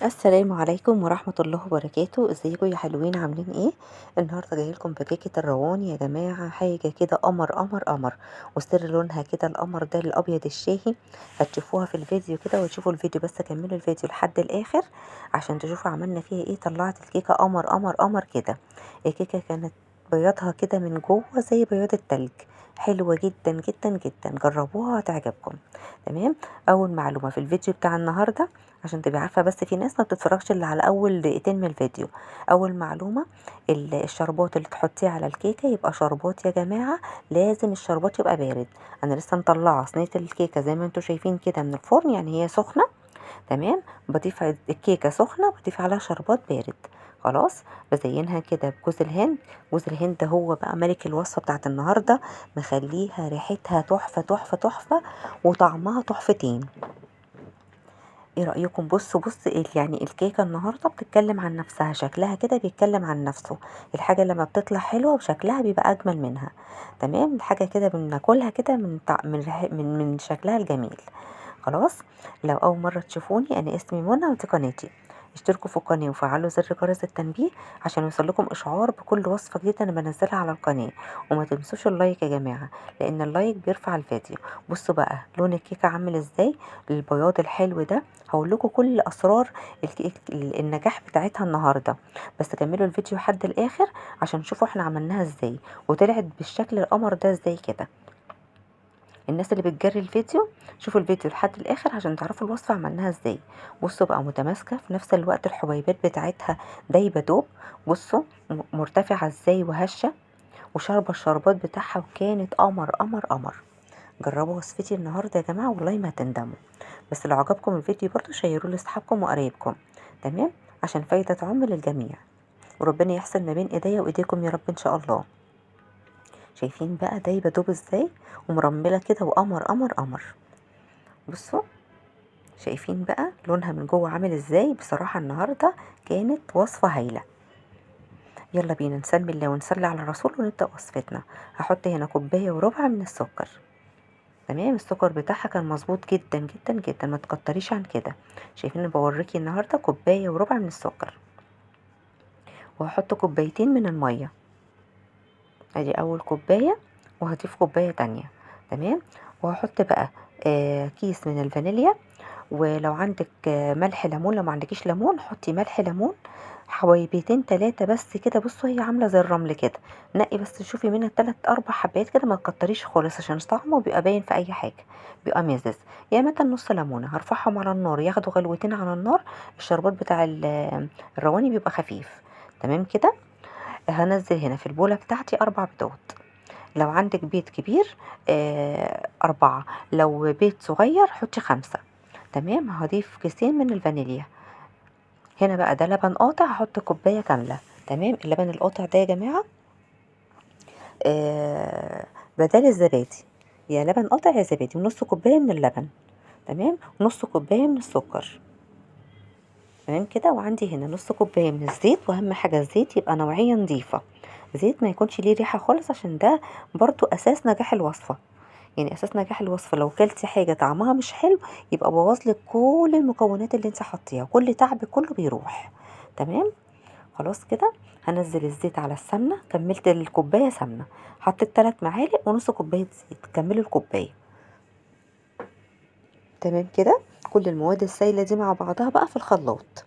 السلام عليكم ورحمة الله وبركاته. ازيكم يا حلوين؟ عاملين ايه؟ النهارده جاي لكم بكيكة الرواني يا جماعة. حاجة كده قمر قمر قمر، وسر لونها كده القمر ده الابيض الشاهي. هتشوفوها في الفيديو كده، وتشوفوا الفيديو بس كملوا الفيديو لحد الاخر عشان تشوفوا عملنا فيها ايه. طلعت الكيكة قمر قمر قمر كده. الكيكة كانت بياضها كده من جوه زي بياض التلج، حلوة جدا جدا جدا. جربوها هتعجبكم. تمام. اول معلومة في الفيديو بتاع النهاردة عشان تبقي عارفة، بس في ناس ما بتتفرجش الا على اول دقيقتين من الفيديو. اول معلومة، الشربات اللي تحطيه على الكيكة يبقى شربات يا جماعة. لازم الشربات يبقى بارد. انا لسه مطلعة صينية الكيكة زي ما انتوا شايفين كده من الفرن، يعني هي سخنة. تمام. بضيف الكيكة سخنة، بضيف عليها شربات بارد. خلاص. بزينها كده بجوز الهند. جوز الهند ده هو بقى ملك الوصفة بتاعت النهاردة. مخليها ريحتها تحفة تحفة تحفة، وطعمها تحفتين. ايه رأيكم؟ بص يعني الكيكة النهاردة بتتكلم عن نفسها، شكلها كده بيتكلم عن نفسه. الحاجة لما بتطلع حلوة وشكلها بيبقى أجمل منها. تمام. الحاجة كده بناكلها كده من شكلها الجميل. خلاص. لو أول مرة تشوفوني، أنا اسمي منى ودي قناتي. اشتركوا في القناة وفعلوا زر جرس التنبيه عشان يوصلكم إشعار بكل وصفة جديدة أنا بنزلها على القناة. وما تنسوش اللايك يا جماعة، لأن اللايك بيرفع الفيديو. بصوا بقى لون الكيكة عامل ازاي، البياض الحلو ده. هقول لكم كل اسرار النجاح بتاعتها النهارده. بس كملوا الفيديو لحد الاخر عشان تشوفوا احنا عملناها ازاي، وطلعت بالشكل القمر ده ازاي كده. الناس اللي بتجري الفيديو، شوفوا الفيديو لحد الاخر عشان تعرفوا الوصفه عملناها ازاي. بصوا بقى متماسكه في نفس الوقت، الحبيبات بتاعتها دايبه دوب. بصوا مرتفعه ازاي وهشه، وشاربه الشربات بتاعها، وكانت قمر قمر قمر. جربوا وصفتي النهارده يا جماعه والله ما هتندموا. بس لو عجبكم الفيديو برضو شيروه لاصحابكم وقرايبكم. تمام. عشان فايدة تعم للجميع، وربنا يحسن ما بين ايديا وايديكم يا رب ان شاء الله. شايفين بقى دايبه دوب ازاي، ومرمله كده وقمر قمر قمر. بصوا. شايفين بقى لونها من جوه عامل ازاي. بصراحه النهارده كانت وصفه هايله. يلا بينا نسمي الله ونصلي على الرسول ونبدا وصفتنا. هحط هنا كوبايه وربع من السكر. تمام. السكر بتاعها كان مظبوط جدا جدا جدا، ما تكتريش عن كده. شايفين انا بوريكي النهارده كوبايه وربع من السكر. وهحط كوبايتين من الميه. ادي اول كوبايه، وهضيف كوبايه تانية. تمام. وهحط بقى كيس من الفانيليا. ولو عندك ملح ليمون، لو ما عندكيش ليمون حطي ملح ليمون حبيبتين تلاتة بس كده. بصوا هي عامله زي الرمل كده. نقي بس شوفي منها 3 4 حبات كده، ما تكتريش خالص عشان طعمه بيبقى باين في اي حاجه، بيبقى مزز. يا مثلا نص ليمونه. هرفعهم على النار ياخدوا غلوتين على النار. الشربات بتاع الرواني بيبقى خفيف. تمام كده. هنزل هنا في البولة بتاعتي 4 بيضات. لو عندك بيض كبير 4، لو بيض صغير حطي 5. تمام. هضيف كيسين من الفانيليا. هنا بقى ده لبن قاطع، هحط كوباية كاملة. تمام. اللبن القاطع ده يا جماعة بدل الزبادي. يا لبن قاطع يا زبادي. ونص كوباية من اللبن. تمام. ونص كوباية من السكر. تمام كده. وعندي هنا نص كوباية من الزيت، واهم حاجة الزيت يبقى نوعية نظيفة. زيت ما يكونش ليه ريحة خالص، عشان ده برضو اساس نجاح الوصفة. يعني اساس نجاح الوصفة لو كلتي حاجة طعمها مش حلو، يبقى بوظلك كل المكونات اللي انت حطيها، كل تعبك كله بيروح. تمام. خلاص كده. هنزل الزيت على السمنة. كملت الكوباية سمنة. حطيت 3 معالق ونص كوباية زيت. كملوا الكوباية. تمام كده. كل المواد السائلة دي مع بعضها بقى في الخلاط.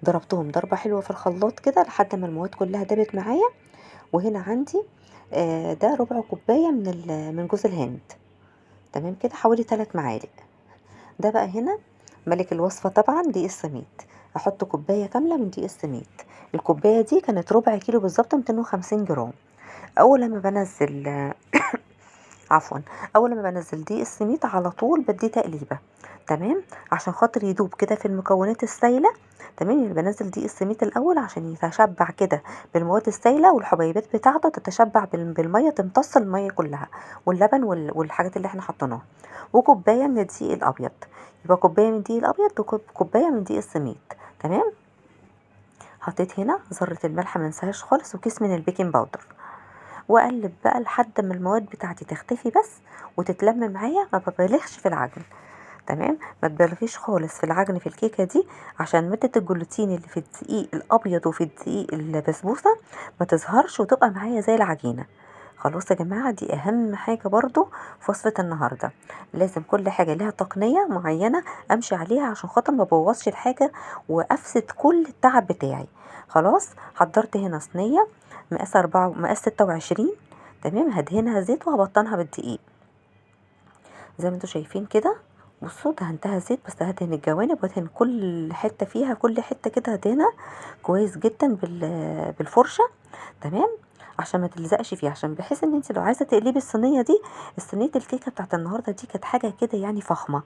ضربتهم ضربة حلوة في الخلاط كده لحد ما المواد كلها دابت معايا. وهنا عندي ده ربع كوباية من جوز الهند. تمام كده. حوالي 3 معالق. ده بقى هنا ملك الوصفة طبعا دقيق السميد. هحط كوباية كاملة من دقيق السميد. الكوباية دي كانت ربع كيلو بالظبط، 250 جرام. اول لما بنزل عفوا اول ما بنزل دقيق السميد على طول بديه تقليبه. تمام. عشان خاطر يدوب كده في المكونات السائله. تمام. يعني بنزل دقيق السميد الاول عشان يتشبع كده بالمواد السائله، والحبيبات بتاعته تتشبع بالميه، تمتص الميه كلها، واللبن والحاجات اللي احنا حطيناها. وكوبايه من الدقيق الابيض. يبقى كوبايه من الدقيق الابيض وكوبايه من دقيق السميد. تمام. حطيت هنا ذره الملح منساهاش خالص، وكيس من البيكنج باودر. واقلب بقى لحد ما المواد بتاعتي تختفي بس، وتتلم معايا. ما ببالغش في العجن. تمام. ما تبالغيش خالص في العجن في الكيكه دي، عشان ماده الجلوتين اللي في الدقيق الابيض وفي الدقيق البسبوسه ما تظهرش وتبقى معايا زي العجينه. خلاص يا جماعه، دي اهم حاجه برضو في وصفه النهارده. لازم كل حاجه ليها تقنيه معينه امشي عليها عشان خاطر ما بوظش الحاجه وافسد كل التعب بتاعي. خلاص. حضرت هنا صينيه مقاس 26. تمام. هدهنها زيت وهبطنها بالدقيق زي ما انتوا شايفين كده. بصوا، دهنتها زيت بس هدهن الجوانب وادهن كل حته فيها، كل حته كده هدهنها كويس جدا بالفرشه. تمام. عشان ما تلزقش فيها، عشان بحيث ان انت لو عايزه تقلبي الصينيه دي، الصينيه الكيكه بتاعت النهارده دي كانت حاجه كده يعني فخمه.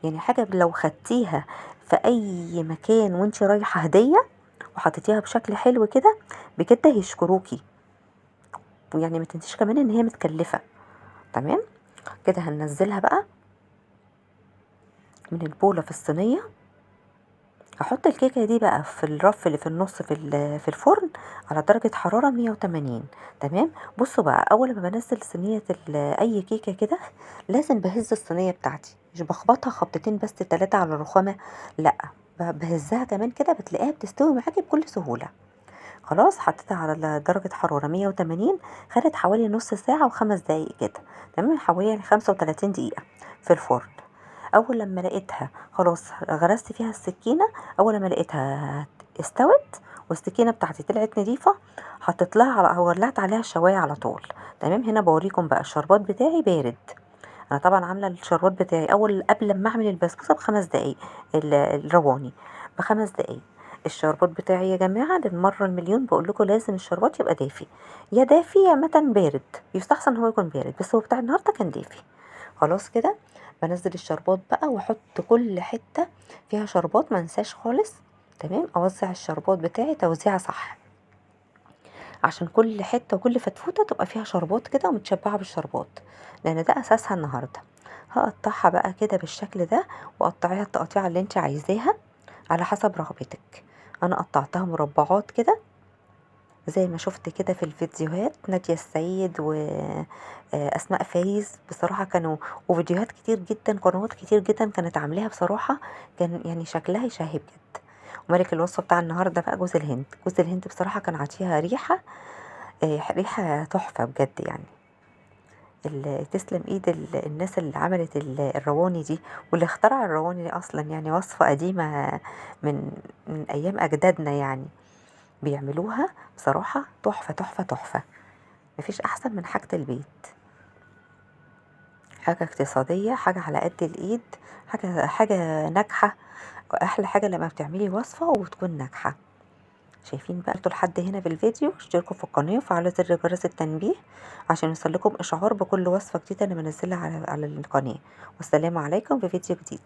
يعني حاجه لو خدتيها في اي مكان وانت رايحه هديه وحطيتيها بشكل حلو كده، بجد هيشكروكي. ويعني ما تنسيش كمان ان هي متكلفه. تمام. كده هننزلها بقى من البولة في الصينية. هحط الكيكة دي بقى في الرف اللي في النص في الفرن على درجة حرارة 180. تمام. بصوا بقى، اول ما بنزل صينية اي كيكة كده لازم بهز الصينية بتاعتي، مش بخبطها خبطتين بس 3 على الرخامة، لا، بهزها كمان كده بتلاقيها بتستوي معاكي بكل سهولة. خلاص. حطيتها على درجة حرارة 180. خدت حوالي نص ساعة وخمس دقايق كده. تمام. حوالي 35 دقيقة في الفرن. اول لما لقيتها خلاص غرست فيها السكينه، اول لما لقيتها استوت والسكينه بتاعتي طلعت نظيفه، حطيت لها ولعت عليها الشوايه على طول. تمام. هنا بوريكم بقى الشربات بتاعي بارد. انا طبعا عامله الشربات بتاعي قبل ما اعمل البسبوسه ب5 دقايق، الرواني ب5 دقايق. الشربات بتاعي يا جماعه للمره المليون بقول لكم لازم الشربات يبقى دافي، يا دافي يا متى بارد، يستحسن هو يكون بارد، بس هو بتاع النهارده كان دافي. خلاص كده. بنزل الشربات بقى واحط كل حته فيها شربات، ما انساش خالص. تمام. اوزع الشربات بتاعي توزيعه صح، عشان كل حته وكل فتفوته تبقى فيها شربات كده ومتشبعه بالشربات، لان ده اساسها النهارده. هقطعها بقى كده بالشكل ده، وقطعيها التقطيعه اللي انت عايزاها على حسب رغبتك. انا قطعتها مربعات كده زي ما شفت كده في الفيديوهات نادية السيد وأسماء فايز بصراحة كانوا، وفيديوهات كتير جدا، قنوات كتير جدا كانت عاملاها بصراحة. كان يعني شكلها يشهي بجد. وملك الوصفة بتاع النهاردة بقى جوز الهند. جوز الهند بصراحة كان عاطيها ريحة، ريحة تحفة بجد يعني. تسلم ايد الناس اللي عملت الرواني دي، واللي اخترع الرواني دي اصلا يعني وصفة قديمة من من ايام اجدادنا يعني. بيعملوها بصراحة تحفة تحفة تحفة. مفيش أحسن من حاجة البيت، حاجة اقتصادية، حاجة على قد الإيد، حاجة ناجحة. أحلى حاجة لما بتعملي وصفة وتكون ناجحة. شايفين بقى انتوا لحد هنا في الفيديو؟ اشتركوا في القناة وفعلوا زر جرس التنبيه عشان يوصلكم إشعار بكل وصفة جديدة أنا بنزلها على القناة. والسلام عليكم في فيديو جديد.